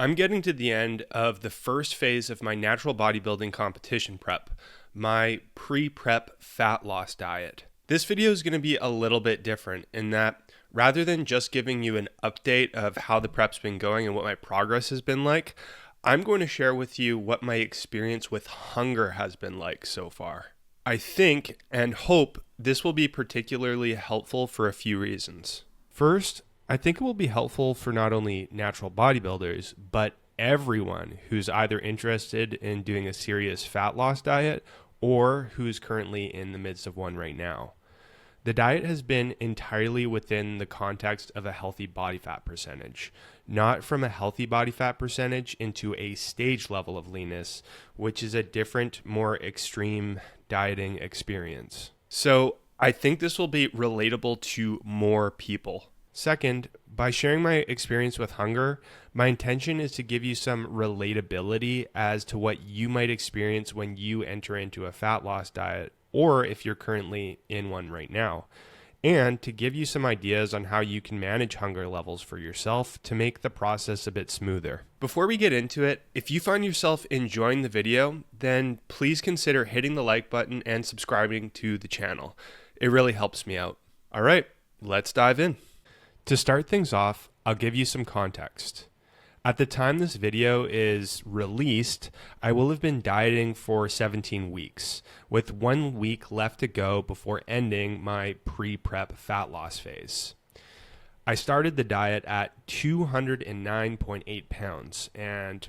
I'm getting to the end of the first phase of my natural bodybuilding competition prep, my pre-prep fat loss diet. This video is going to be a little bit different in that rather than just giving you an update of how the prep's been going and what my progress has been like, I'm going to share with you what my experience with hunger has been like so far. I think and hope this will be particularly helpful for a few reasons. First, I think it will be helpful for not only natural bodybuilders, but everyone who's either interested in doing a serious fat loss diet or who's currently in the midst of one right now. The diet has been entirely within the context of a healthy body fat percentage, not from a healthy body fat percentage into a stage level of leanness, which is a different, more extreme dieting experience. So I think this will be relatable to more people. Second, by sharing my experience with hunger, my intention is to give you some relatability as to what you might experience when you enter into a fat loss diet, or if you're currently in one right now, and to give you some ideas on how you can manage hunger levels for yourself to make the process a bit smoother. Before we get into it, if you find yourself enjoying the video, then please consider hitting the like button and subscribing to the channel. It really helps me out. All right, let's dive in. To start things off, I'll give you some context. At the time this video is released, I will have been dieting for 17 weeks, with 1 week left to go before ending my pre-prep fat loss phase. I started the diet at 209.8 pounds and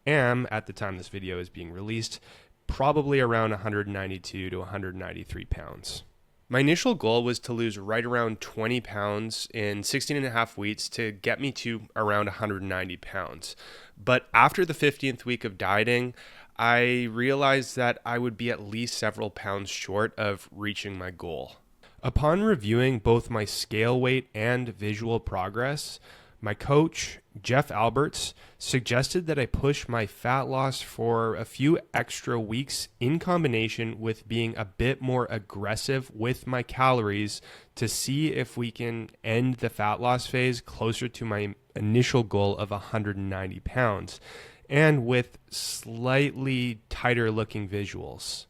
am, at the time this video is being released, probably around 192 to 193 pounds. My initial goal was to lose right around 20 pounds in 16 and a half weeks to get me to around 190 pounds. But after the 15th week of dieting, I realized that I would be at least several pounds short of reaching my goal. Upon reviewing both my scale weight and visual progress, my coach, Jeff Alberts, suggested that I push my fat loss for a few extra weeks in combination with being a bit more aggressive with my calories to see if we can end the fat loss phase closer to my initial goal of 190 pounds and with slightly tighter looking visuals.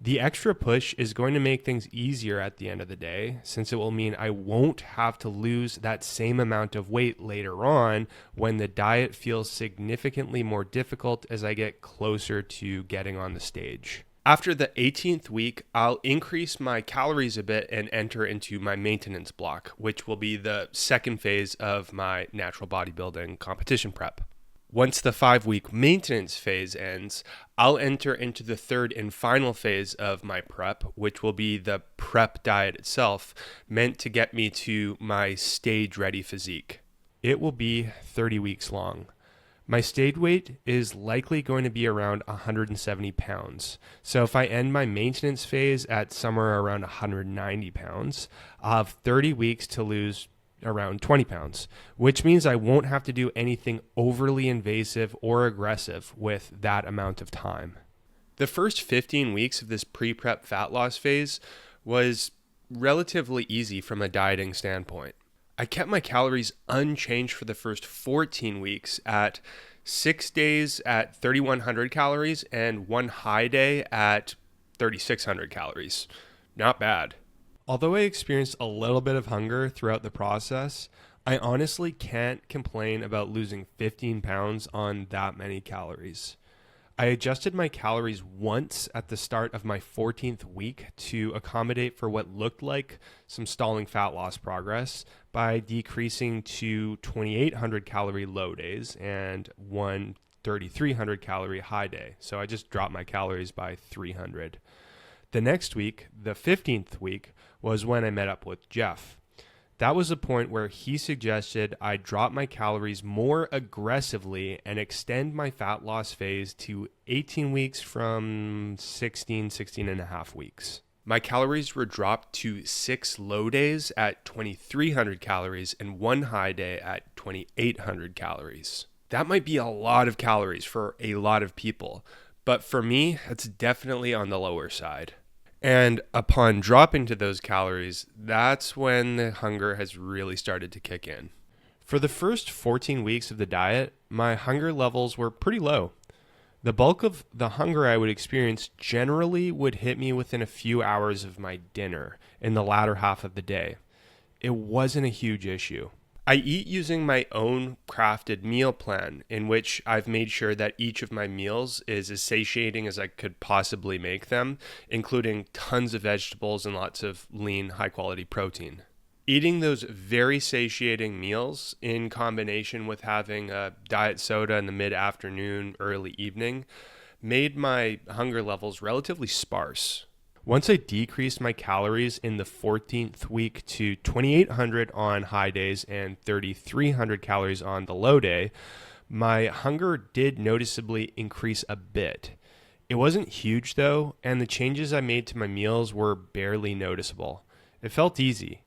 The extra push is going to make things easier at the end of the day, since it will mean I won't have to lose that same amount of weight later on when the diet feels significantly more difficult as I get closer to getting on the stage. After the 18th week, I'll increase my calories a bit and enter into my maintenance block, which will be the second phase of my natural bodybuilding competition prep. Once the 5-week maintenance phase ends, I'll enter into the third and final phase of my prep, which will be the prep diet itself, meant to get me to my stage-ready physique. It will be 30 weeks long. My stage weight is likely going to be around 170 pounds. So if I end my maintenance phase at somewhere around 190 pounds, I'll have 30 weeks to lose around 20 pounds, which means I won't have to do anything overly invasive or aggressive with that amount of time. The first 15 weeks of this pre-prep fat loss phase was relatively easy from a dieting standpoint. I kept my calories unchanged for the first 14 weeks at 6 days at 3,100 calories and one high day at 3,600 calories. Not bad. Although I experienced a little bit of hunger throughout the process, I honestly can't complain about losing 15 pounds on that many calories. I adjusted my calories once at the start of my 14th week to accommodate for what looked like some stalling fat loss progress by decreasing to 2,800 calorie low days and one 3,300 calorie high day. So I just dropped my calories by 300. The next week, the 15th week, was when I met up with Jeff. That was the point where he suggested I drop my calories more aggressively and extend my fat loss phase to 18 weeks from 16 and a half weeks. My calories were dropped to 6 low days at 2,300 calories and one high day at 2,800 calories. That might be a lot of calories for a lot of people, but for me, it's definitely on the lower side. And upon dropping to those calories, that's when the hunger has really started to kick in. For the first 14 weeks of the diet, my hunger levels were pretty low. The bulk of the hunger I would experience generally would hit me within a few hours of my dinner in the latter half of the day. It wasn't a huge issue. I eat using my own crafted meal plan, in which I've made sure that each of my meals is as satiating as I could possibly make them, including tons of vegetables and lots of lean, high-quality protein. Eating those very satiating meals in combination with having a diet soda in the mid-afternoon, early evening, made my hunger levels relatively sparse. Once I decreased my calories in the 14th week to 2,800 on high days and 3,300 calories on the low day, my hunger did noticeably increase a bit. It wasn't huge though, and the changes I made to my meals were barely noticeable. It felt easy.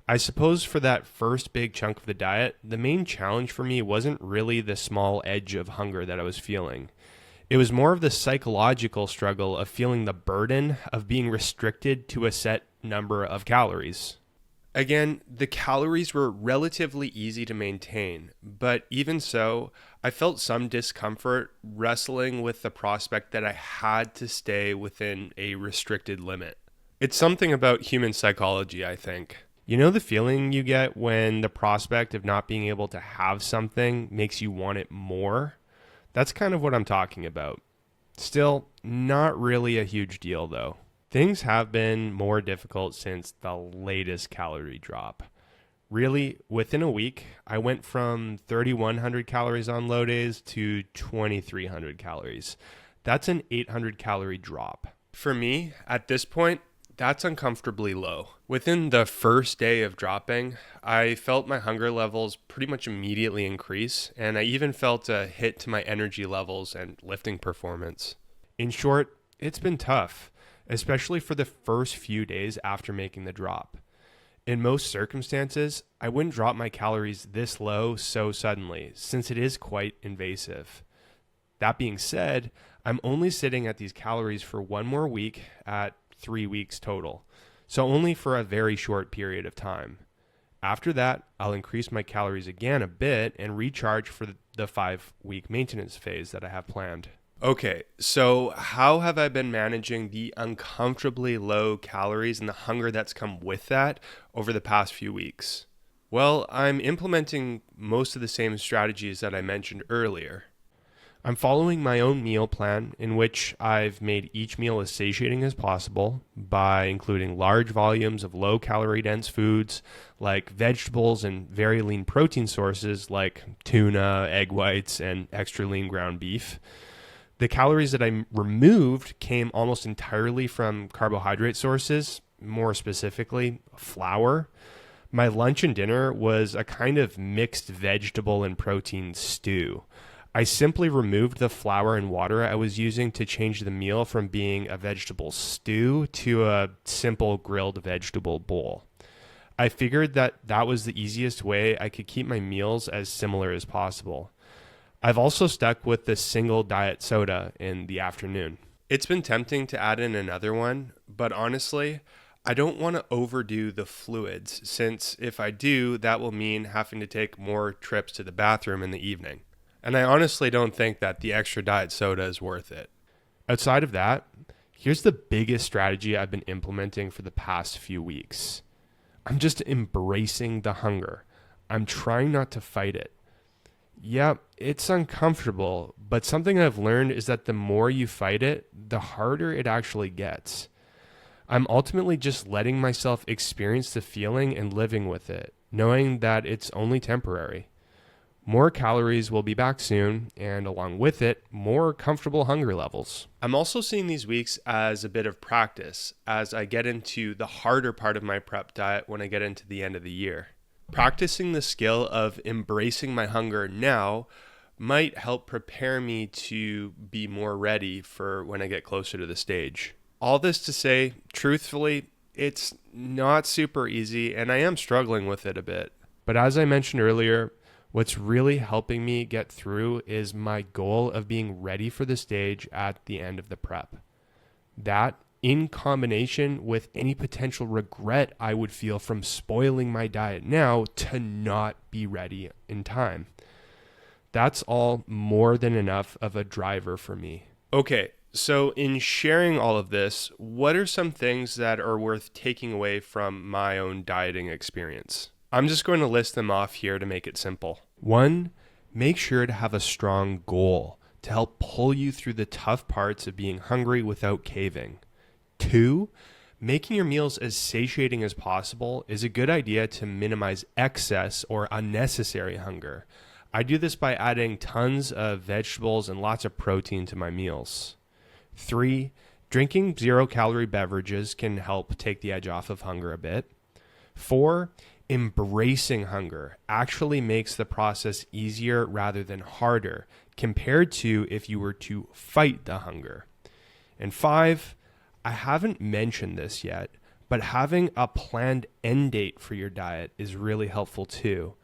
I suppose for that first big chunk of the diet, the main challenge for me wasn't really the small edge of hunger that I was feeling. It was more of the psychological struggle of feeling the burden of being restricted to a set number of calories. Again, the calories were relatively easy to maintain, but even so, I felt some discomfort wrestling with the prospect that I had to stay within a restricted limit. It's something about human psychology, I think. You know the feeling you get when the prospect of not being able to have something makes you want it more? That's kind of what I'm talking about. Still, not really a huge deal though. Things have been more difficult since the latest calorie drop. Really, within a week, I went from 3,100 calories on low days to 2,300 calories. That's an 800 calorie drop. For me, at this point, that's uncomfortably low. Within the first day of dropping, I felt my hunger levels pretty much immediately increase, and I even felt a hit to my energy levels and lifting performance. In short, it's been tough, especially for the first few days after making the drop. In most circumstances, I wouldn't drop my calories this low so suddenly, since it is quite invasive. That being said, I'm only sitting at these calories for one more week at 3 weeks total, so only for a very short period of time. After that, I'll increase my calories again a bit and recharge for the 5-week maintenance phase that I have planned. Okay, so how have I been managing the uncomfortably low calories and the hunger that's come with that over the past few weeks? Well, I'm implementing most of the same strategies that I mentioned earlier. I'm following my own meal plan in which I've made each meal as satiating as possible by including large volumes of low-calorie dense foods like vegetables and very lean protein sources like tuna, egg whites, and extra lean ground beef. The calories that I removed came almost entirely from carbohydrate sources, more specifically flour. My lunch and dinner was a kind of mixed vegetable and protein stew. I simply removed the flour and water I was using to change the meal from being a vegetable stew to a simple grilled vegetable bowl. I figured that that was the easiest way I could keep my meals as similar as possible. I've also stuck with the single diet soda in the afternoon. It's been tempting to add in another one, but honestly, I don't want to overdo the fluids, since if I do, that will mean having to take more trips to the bathroom in the evening. And I honestly don't think that the extra diet soda is worth it. Outside of that, here's the biggest strategy I've been implementing for the past few weeks. I'm just embracing the hunger. I'm trying not to fight it. Yeah, it's uncomfortable, but something I've learned is that the more you fight it, the harder it actually gets. I'm ultimately just letting myself experience the feeling and living with it, knowing that it's only temporary. More calories will be back soon, and along with it, more comfortable hunger levels. I'm also seeing these weeks as a bit of practice as I get into the harder part of my prep diet when I get into the end of the year. Practicing the skill of embracing my hunger now might help prepare me to be more ready for when I get closer to the stage. All this to say, truthfully, it's not super easy, and I am struggling with it a bit. But as I mentioned earlier, what's really helping me get through is my goal of being ready for the stage at the end of the prep. That in combination with any potential regret I would feel from spoiling my diet now to not be ready in time. That's all more than enough of a driver for me. Okay, so in sharing all of this, what are some things that are worth taking away from my own dieting experience? I'm just going to list them off here to make it simple. 1, make sure to have a strong goal to help pull you through the tough parts of being hungry without caving. 2, making your meals as satiating as possible is a good idea to minimize excess or unnecessary hunger. I do this by adding tons of vegetables and lots of protein to my meals. 3, drinking 0-calorie beverages can help take the edge off of hunger a bit. 4, embracing hunger actually makes the process easier rather than harder compared to if you were to fight the hunger. And 5, I haven't mentioned this yet, but having a planned end date for your diet is really helpful too.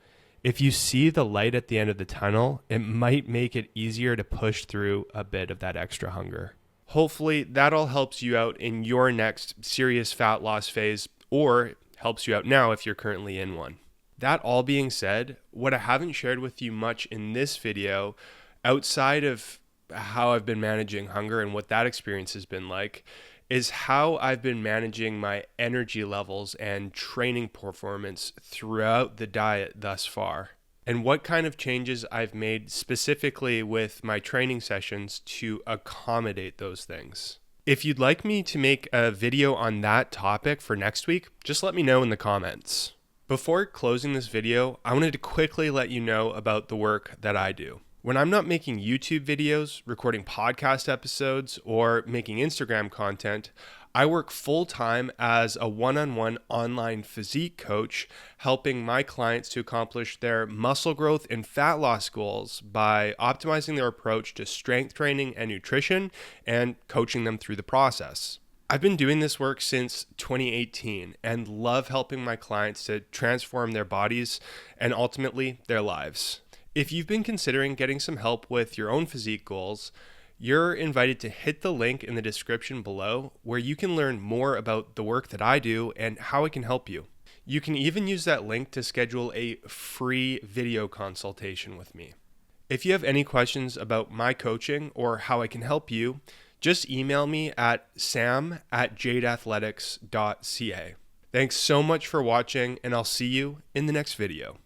If you see the light at the end of the tunnel, it might make it easier to push through a bit of that extra hunger. Hopefully that all helps you out in your next serious fat loss phase, or helps you out now if you're currently in one. That all being said, what I haven't shared with you much in this video, outside of how I've been managing hunger and what that experience has been like, is how I've been managing my energy levels and training performance throughout the diet thus far, and what kind of changes I've made specifically with my training sessions to accommodate those things. If you'd like me to make a video on that topic for next week, just let me know in the comments. Before closing this video, I wanted to quickly let you know about the work that I do. When I'm not making YouTube videos, recording podcast episodes, or making Instagram content, I work full-time as a one-on-one online physique coach, helping my clients to accomplish their muscle growth and fat loss goals by optimizing their approach to strength training and nutrition and coaching them through the process. I've been doing this work since 2018 and love helping my clients to transform their bodies and ultimately their lives. If you've been considering getting some help with your own physique goals, you're invited to hit the link in the description below where you can learn more about the work that I do and how it can help you. You can even use that link to schedule a free video consultation with me. If you have any questions about my coaching or how I can help you, just email me at sam@jadeathletics.ca. Thanks so much for watching, and I'll see you in the next video.